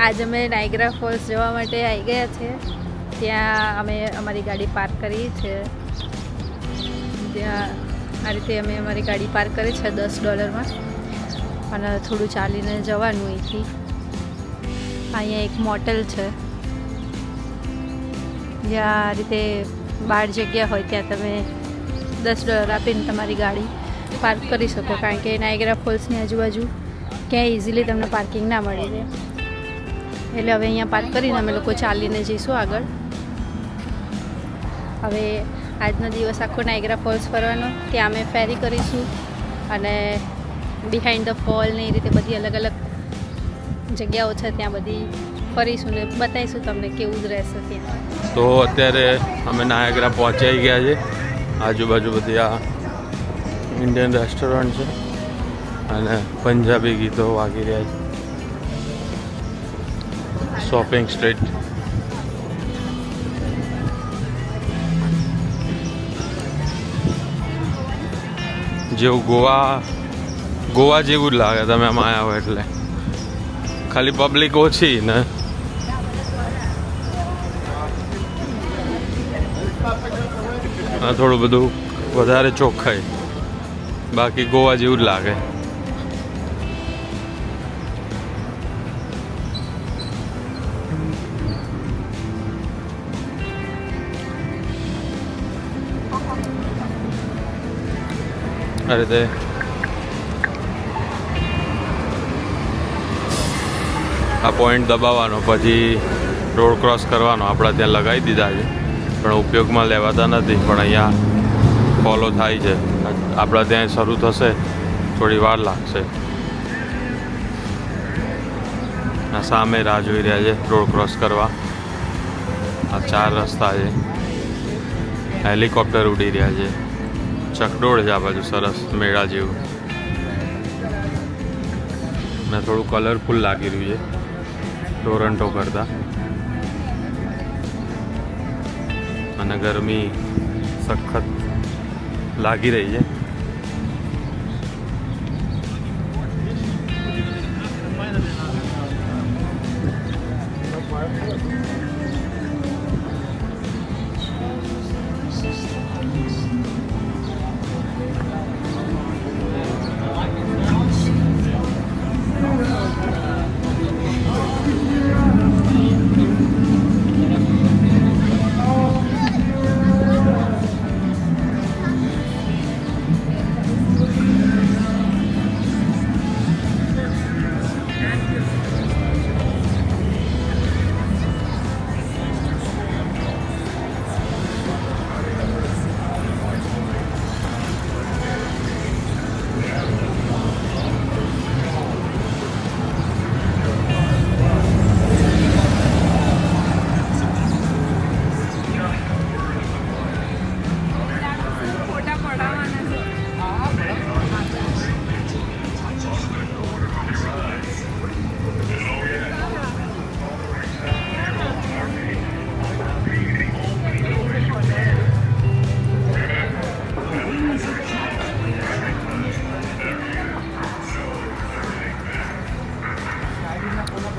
આજ અમે Niagara false જવા માટે આવી ગયા છે. ત્યાં અમે અમારી ગાડી પાર્ક કરી છે. ત્યાં આ રીતે અમે અમારી ગાડી પાર્ક કરી છે $10 અને થોડું ચાલીને જવાનું અહીંથી. અહીંયા એક મોટેલ છે જ્યાં આ રીતે બહાર જગ્યા હોય ત્યાં તમે $10 આપીને તમારી ગાડી પાર્ક કરી શકો, કારણ કે નાયગ્રા ફોલ્સની આજુબાજુ ક્યાંય ઇઝીલી તમને પાર્કિંગ ના મળી રહે. એટલે હવે અહીંયા પાર્ક કરીને અમે લોકો ચાલીને જઈશું આગળ. હવે આજનો દિવસ આખો નાયગ્રા ફોલ્સ ફરવાનો, ત્યાં અમે ફેરી કરીશું અને બિહાઇન્ડ ધ ફોલ ને એ રીતે બધી અલગ અલગ જગ્યાઓ છે ત્યાં બધી ફરીશું ને બતાવીશું તમને કેવું જ રહેશે ત્યાં. તો અત્યારે અમે નાયગ્રા પહોંચાઈ ગયા છે. આજુબાજુ બધી આ ઇન્ડિયન રેસ્ટોરન્ટ છે અને પંજાબી ગીતો વાગી રહ્યા છે. શોપિંગ સ્ટ્રીટ જેવું ગોવા જેવું જ લાગે તમે આમાં આવ્યા હોય એટલે. ખાલી પબ્લિક ઓછી ને થોડું બધું વધારે ચોખ્ખાઈ, બાકી ગોવા જેવું જ લાગે. આ રીતે આ પોઈન્ટ દબાવવાનો, પછી રોડ ક્રોસ કરવાનો. આપણા ત્યાં લગાવી દીધા છે પણ ઉપયોગમાં લેવાતા નથી, પણ અહીંયા ફોલો થાય છે. આપણા ત્યાં શરૂ થશે, થોડી વાર લાગશે. આ સામે રાહ જોઈ રહ્યા છે રોડ ક્રોસ કરવા. આ 4 રસ્તા છે. હેલિકોપ્ટર ઉડી રહ્યા છે. ચકડોળ છે આ બાજુ, સરસ મેળા જેવું ને થોડું કલરફુલ લાગી રહ્યું છે ટોરન્ટો કરતાં. અને ગરમી સખત લાગી રહી છે.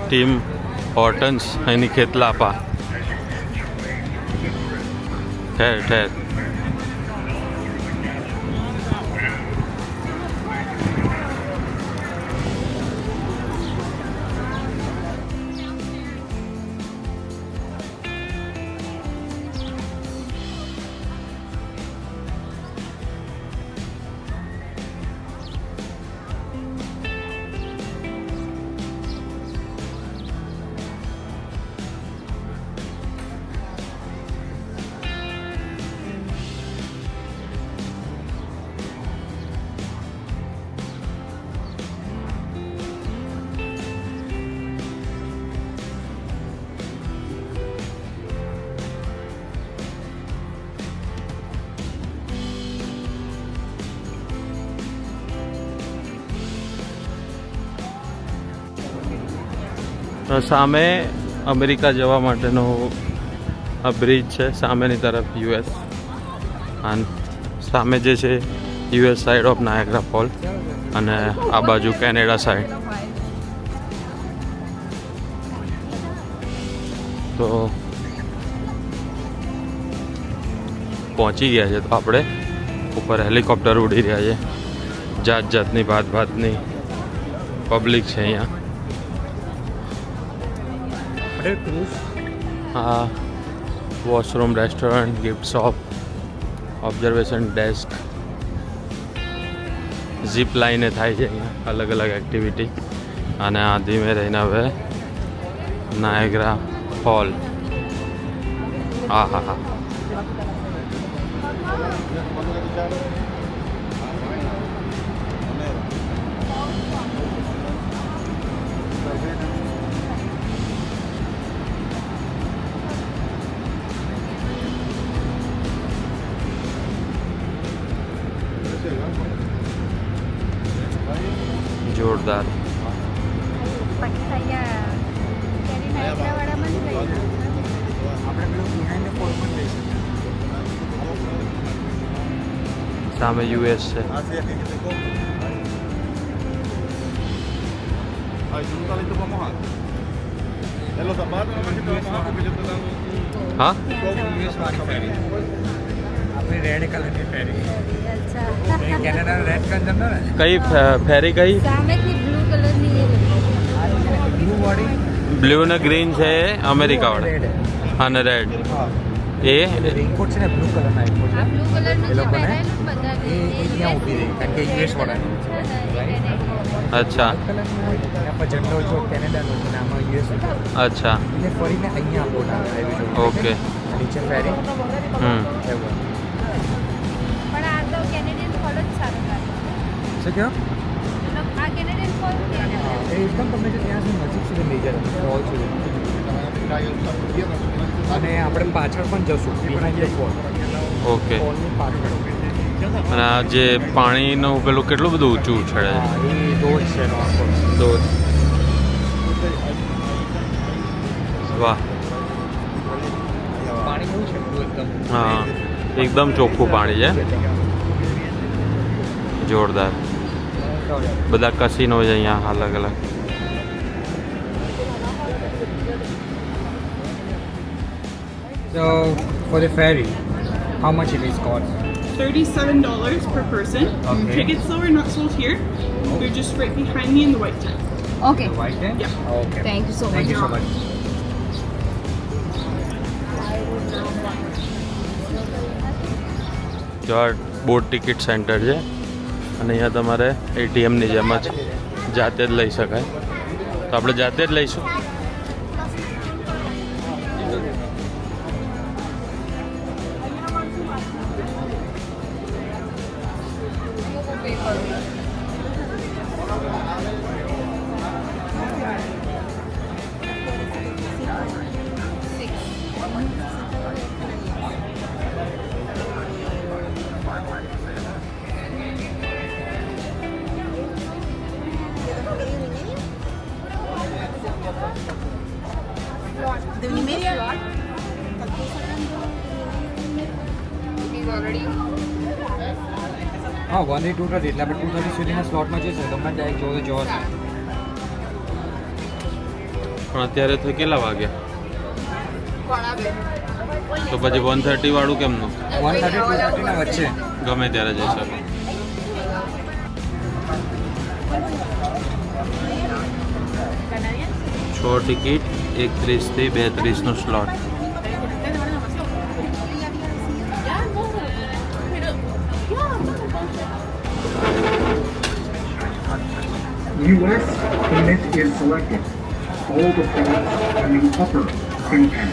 ટીમ હોર્ટન્સ એની ખેતલાપા ઠેર ઠેર. સામે અમેરિકા જવા માટેનો આ બ્રિજ છે, સામેની તરફ US, અને સામે જે છે US side of Niagara fall અને આ બાજુ કેનેડા સાઈડ. તો પહોંચી ગયા છે. તો આપણે ઉપર હેલિકોપ્ટર ઉડી રહ્યા છે. જાત જાતની ભાતની પબ્લિક છે અહીંયા. હા, washroom, restaurant, gift shop, observation desk, ઝીપ લાઈને થાય છે અહીંયા અલગ અલગ એક્ટિવિટી. અને આ ધીમે રહીને હવે નાયગ્રા ફોલ. હા હા હા, જોરદાર. સામે યુએસ છે. હા, રેડ કલરની ફેરી કેનેડા રેડ કલર ને કઈ ફેરી કઈ? સામેથી બ્લુ કલરની બ્લુ બોડી બ્લુ ને ગ્રીન છે અમેરિકા વાળા, અને રેડ એ રેનકોટ છે ને બ્લુ કલરના રેનકોટ છે. બ્લુ કલરનું એ લોકોને પહેરાયેલું બધા એ અહીંયા ઊભી રહી કારણ કે યુએસ વાળાનું છે. અચ્છા કલરનું હોય ત્યાં પર ઝંડો જો કેનેડાનો છે ને આમાં યુએસ અચ્છા એટલે ફરીને અહીંયા બોટ આવે. ઓકે. નીચે ફેરી હમ એવું. પણ આ તો કેનેડિયન ફોલ જ સારો લાગે. શું કહો? આ કેનેડિયન ફોલ એ એકદમ તમને જે ત્યાં સુધી નજીક સુધી લઈ જાય ફોલ સુધી. અને આપણે પાછળ પણ જશું બિહાઇન્ડ ધ ફોલ. ઓકે. ફોલની પાછળ અને આ જે પાણીનું પેલું કેટલું બધું ઊંચું ઉછળે છે. એ ધોધ છે એનો આખો. ધોધ. વાહ. પાણી કેવું છે એકદમ. હા, એકદમ ચોખ્ખું પાણી છે. જોરદાર. બધા કસીનો છે અહીંયા અલગ અલગ. So for the ferry, how much it is cost? $37 per person. Okay. Tickets though are not sold here. They're just right behind me in the white tent. Okay. The white tent? Yeah. Okay. Thank you so much. Thank you so much. જો આ boat ticket centre છે અને અહીંયા તમારે એટીએમની જેમ જ જાતે જ લઈ શકાય. તો આપણે જાતે જ લઈશું. હા 1 થી 2:30 એટલે આપણે 2:30 સુધીના સ્લોટમાં જઈશું ગમે ત્યાં એક જોવો જોવો છે. પણ અત્યારે તો કેટલા વાગ્યા? તો પછી 1:30 વાળું કેમનું? 1:30 2:30 ના વચ્ચે. ગમે ત્યારે જઈ શકો. છ ટિકિટ 31 થી 32નો slot. U.S. payment is selected. All the phones on the upper tin pan.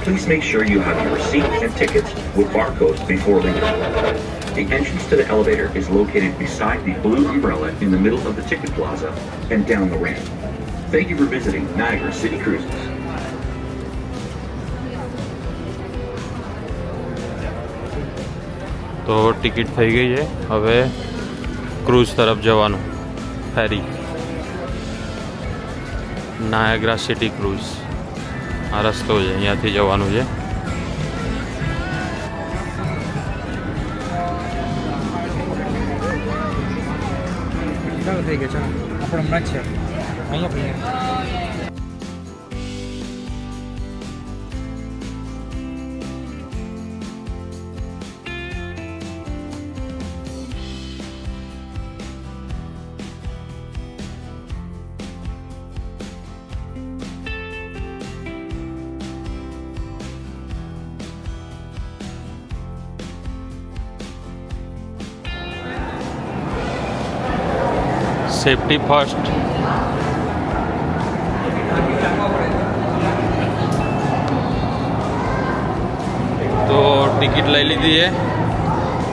Please make sure you have your receipt and tickets with barcodes before leaving. The entrance to the elevator is located beside the blue umbrella in the middle of the ticket plaza and down the ramp. Thank you for visiting Niagara City Cruises. તો ticket થઈ ગઈ છે. હવે cruise તરફ જવાનું. ફેરી Niagara city cruise. આ રસ્તો છે, અહીંયાથી જવાનું છે. ચાલુ થઈ ગયો છે આપણે હમણાં જ છે અહીંયા પણ સેફટી ફર્સ્ટ. તો ટિકિટ લઈ લીધી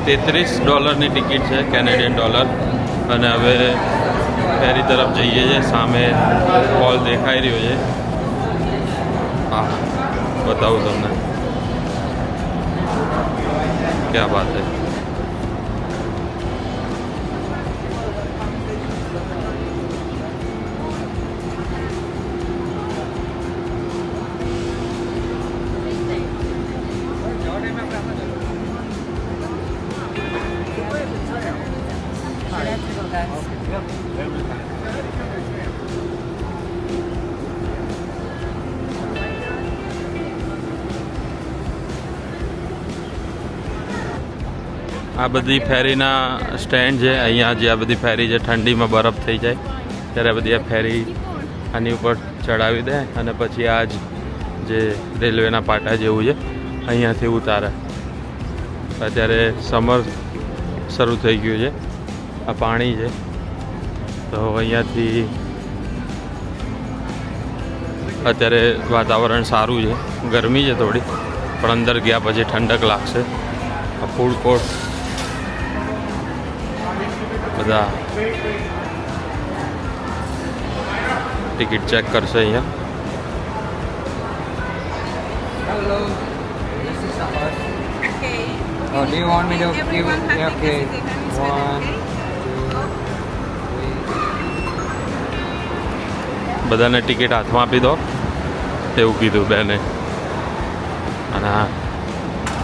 છે, $33ની ટિકિટ છે, કેનેડિયન ડોલર. અને હવે ફેરી તરફ જઈએ છીએ. સામે ફોલ દેખાઈ રહ્યો છે. હા, બતાવું તમને. ક્યાં વાત છે. આ બધી ફેરીના સ્ટેન્ડ છે. અહીંયા જે આ બધી ફેરી છે ઠંડીમાં બરફ થઈ જાય ત્યારે બધી આ ફેરી આની ઉપર ચડાવી દે અને પછી આ જ જે રેલવેના પાટા જેવું છે અહીંયાથી ઉતારે. અત્યારે સમર શરૂ થઈ ગયું છે. આ પાણી છે તો અહીંયાથી અત્યારે વાતાવરણ સારું છે. ગરમી છે થોડી, પણ અંદર ગયા પછી ઠંડક લાગશે. આ ફૂડ કોર્ટ બધા ટિકિટ ચેક કરશે અહીંયા. Hello. This is Ahmad. Okay. Oh, do you want me to give Everyone has yeah, okay. tickets if they have One, okay? બધાને ટિકિટ હાથમાં આપી દો એવું કીધું બેને. અને હા,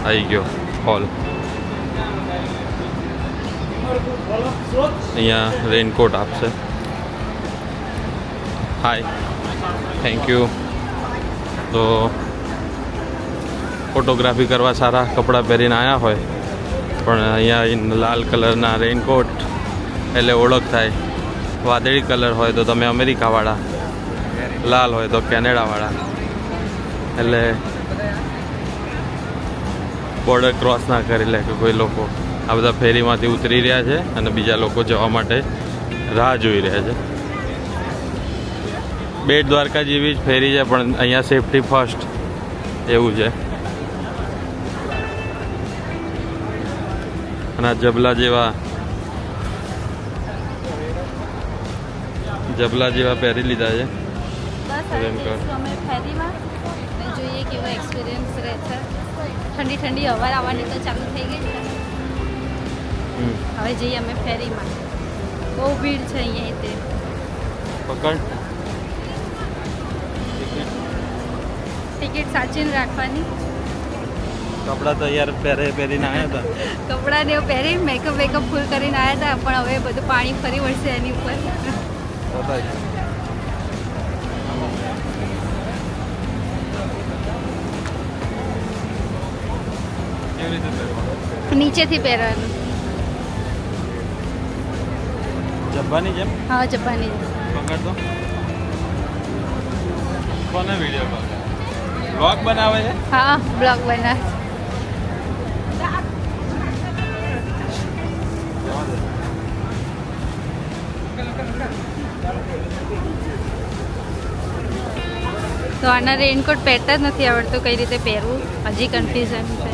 આવી ગયો હોલ. અહીંયા રેનકોટ આપશે. હાય, થેન્ક યુ. તો ફોટોગ્રાફી કરવા સારા કપડાં પહેરીને આવ્યા હોય પણ અહીંયા લાલ કલરના રેનકોટ એટલે ઓળખ થાય. વાદળી કલર હોય તો તમે અમેરિકાવાળા, લાલ હોય તો કેનેડાવાળા. એટલે બોર્ડર ક્રોસ ના કરી લે કે કોઈ લોકો. આ બધા ફેરીમાંથી ઉતરી રહ્યા છે અને બીજા લોકો જવા માટે રાહ જોઈ રહ્યા છે. બેટ દ્વારકા જેવી જ ફેરી છે પણ અહીંયા સેફટી ફર્સ્ટ એવું છે. અને આ જબલા જેવા પહેરી લીધા છે. બસ હવે જઈશું અમે ફેરીમાં અને જોઈએ કેવો એક્સપિરિયન્સ રહે છે. ઠંડી ઠંડી હવા આવવાની તો ચાલુ થઈ ગઈ છે. હવે જઈએ અમે ફેરીમાં. બહુ ભીડ છે અહીંયા તે. પકડ ટિકિટ સાચવીને રાખવાની. કપડાં તૈયાર પહેરીને આવ્યા હતા. કપડાને એવું પહેરી મેકઅપ ફૂલ કરીને આવ્યા હતા પણ હવે બધું પાણી ફરી વળશે એની ઉપર. નીચેથી પહેરવાનું. જબ્બાની જેમ હા, જબ્બાની. પકડ દો. કોને વિડીયો કોલ બ્લોગ બનાવે છે? હા, બ્લોગ બનાવ. તો આના રેનકોટ પહેરતા જ નથી આવડતું કઈ રીતે પહેરવું. હજી કન્ફ્યુઝન છે.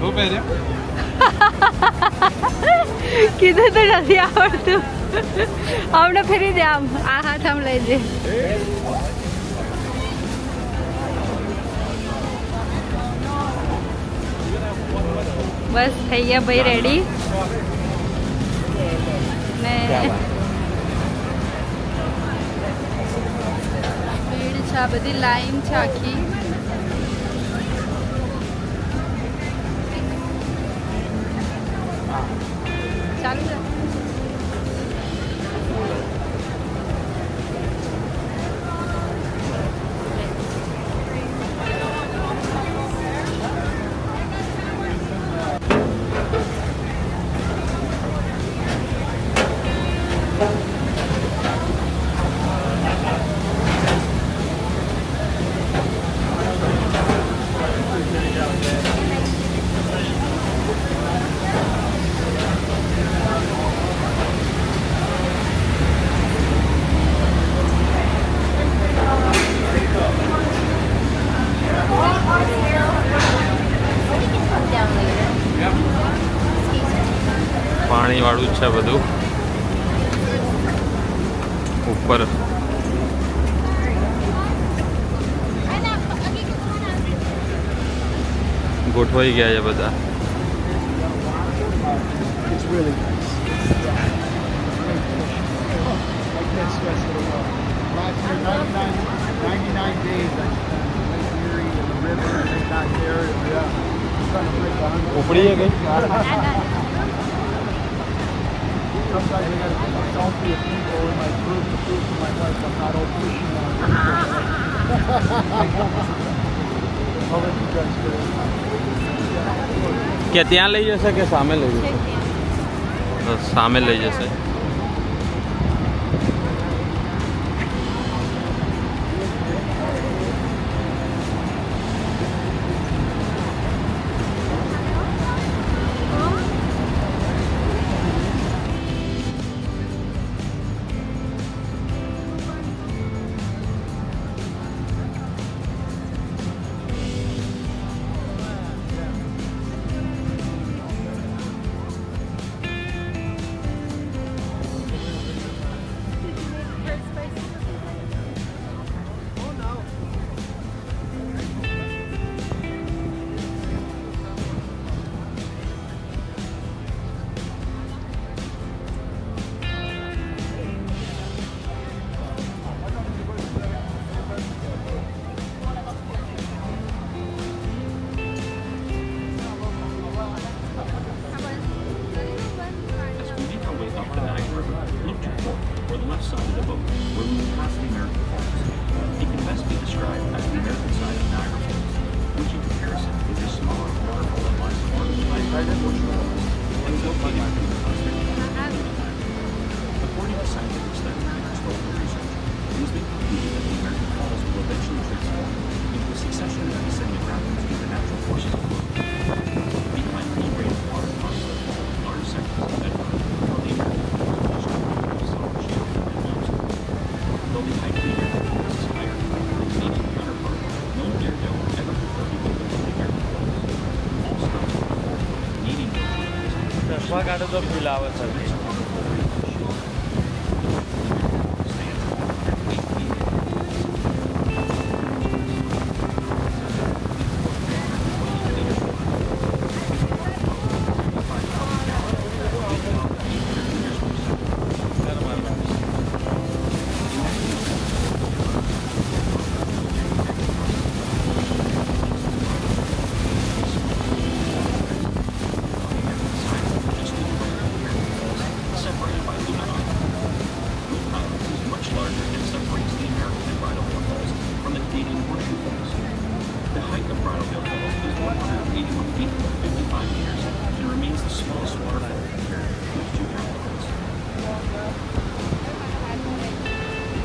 શું પહેર્યું? કીધું તો નથી આવડતું. આમને ફેરી દે આમ. આ હાથ આમ લઈ દે. બસ થઈ ગયા ભાઈ રેડી. ને ભીડ છે, આ બધી લાઈન છે આખી. ચાલુ છે. પાણીવાળું જ છે બધું ઉપર. ગોઠવાઈ ગયા છે બધા. It's really nice. I can't stress it enough. Last year, 99 days I spent in Lake Erie and the river and they got there. And, yeah, I'm trying to break 100. ઉપડી ગઈ. Sometimes I got to take a selfie of people in my group to prove to my wife I'm not all pushing on people. I'll let you guys do it. કે ત્યાં લઈ જશે કે સામે લઈ જશે? તો સામે લઈ જશે. left side of the boat, where we will pass the American Falls. It can best be described as the American side of Niagara Falls, which in comparison is a smaller waterfall that lies north of Niagara Falls and is located in the conservation. According to scientific studies and historical research, it has been concluded that the American Falls will eventually transform into a succession of descending rapids due to natural forces of flow. Behind the rate of water constantly, large sections of bedrock are the American Falls, though the height of the American Falls is higher than the Canadian counterpart, no daredevil ever preferred to go to the American Falls. Also, Canadian ચશ્મા કાઢો તો feel આવે છે. separated by Luna Island. Luna Island is much larger and separates the American and Bridalveil Falls from the Canadian Horseshoe Falls. The height of Bridalveil Falls is 181 feet, 55 meters, and remains the smallest waterfall compared to its two counterparts.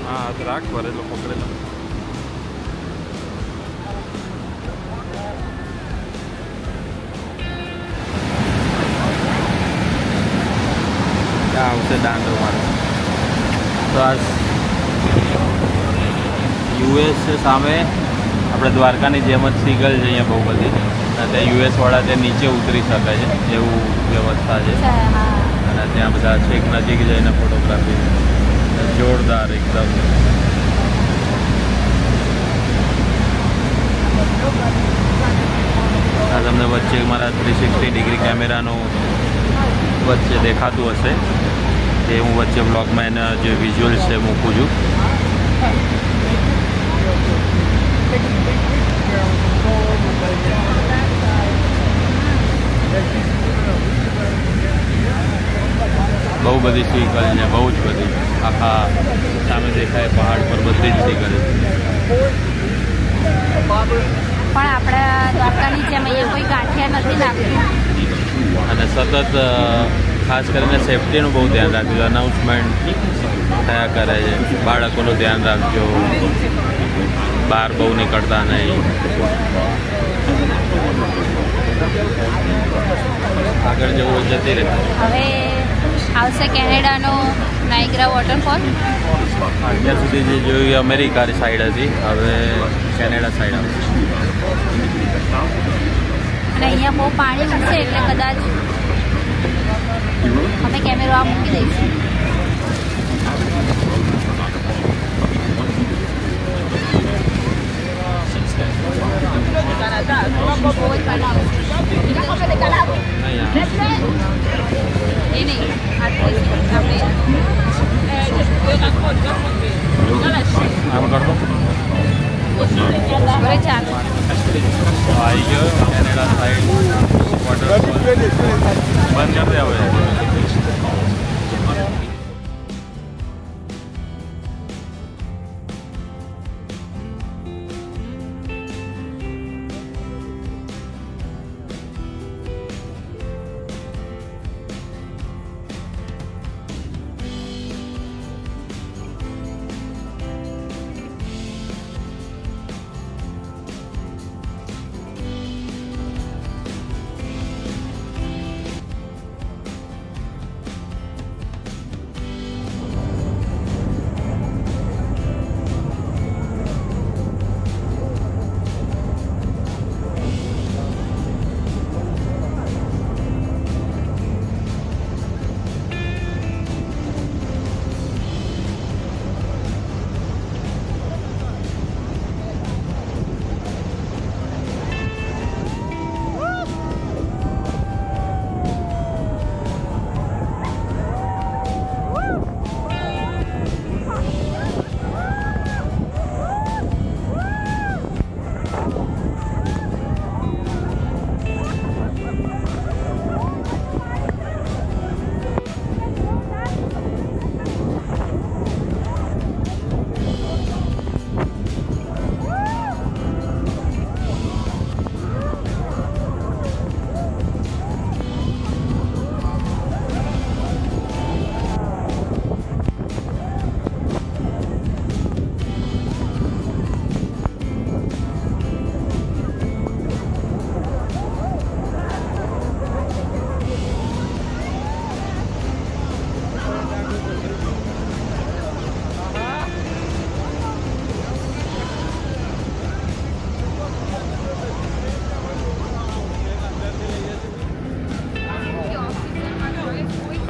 હા રાખ ભરેલો પકડેલો. ત્યાં આવશે દાંડો મારો. તો આ US છે સામે. આપણે દ્વારકાની જેમ જ સીગલ છે અહીંયા બહુ બધી. અને ત્યાં યુએસવાળા ત્યાં નીચે ઉતરી શકે છે એવું વ્યવસ્થા છે. અને ત્યાં બધા છેક નજીક જઈને ફોટોગ્રાફી જોરદાર એકદમ. આ તમને વચ્ચે મારા 360 ડિગ્રી કેમેરાનું વચ્ચે દેખાતું હશે એ હું વચ્ચે બ્લોગમાં એના જે વિઝ્યુઅલ્સ છે મૂકું છું. બહુ બધી સિકલ છે, બહુ જ બધી. આખા સામે દેખાય પહાડ પર બધી જ સિકલ છે. પણ આપણા દ્વારકાની જેમ અહીંયા કોઈ ગાંઠિયા નથી નાખતું. અને સતત ખાસ કરીને સેફટીનું બહુ ધ્યાન રાખ્યું. અનાઉન્સમેન્ટ થયા કરે છે, બાળકોનું ધ્યાન રાખજો, બહાર બહુ નીકળતા નહીં. આગળ જવું હોય જતી રહે. હવે આવશે કેનેડાનો નાયગ્રા વોટરફોલ. અત્યાર સુધી જે જોયું એ અમેરિકા સાઈડ હતી, હવે કેનેડા સાઈડ આવશે. અને અહીંયા બહુ પાણી ઉઠશે એટલે કદાચ અમે કેમેરો આ મૂકી દઈશું. એ નહીં આપણે આમ કરતો બરે ચાલો. આવી ગયો કેનેડા સાઈડ વોટરફોલ. બંધ કરી દે હવે.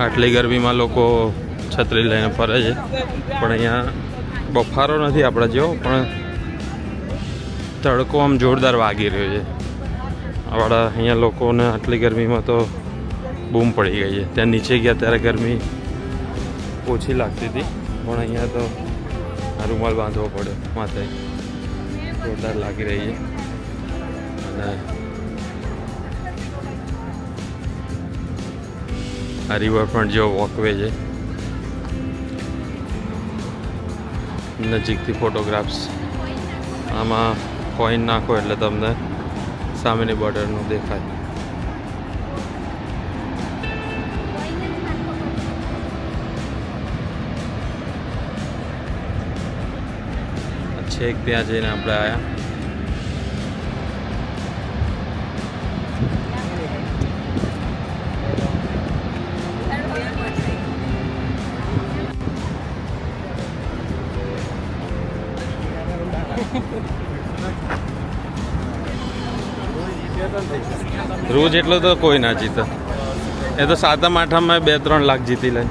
આટલી ગરમીમાં લોકો છત્રી લઈને ફરે છે, પણ અહીંયા બફારો નથી આપણા જેવો, પણ તડકો આમ જોરદાર વાગી રહ્યો છે. આપણા અહીંયા લોકોને આટલી ગરમીમાં તો બૂમ પડી ગઈ છે. ત્યાં નીચે ગયા ત્યારે ગરમી ઓછી લાગતી હતી, પણ અહીંયા તો રૂમાલ બાંધવો પડ્યો માથે, જોરદાર લાગી રહી છે. અને આ રિવરફ્રન્ટ જેવો વોકવે છે, નજીકથી ફોટોગ્રાફ્સ. આમાં કોઈન નાખો એટલે તમને સામેની બોર્ડરનું દેખાય. છેક ત્યાં જઈને આપણે આવ્યા. રોજ એટલો તો કોઈ ના જીતે. એ તો સાતમ આઠમમાં 2-3 લાખ જીતી લે.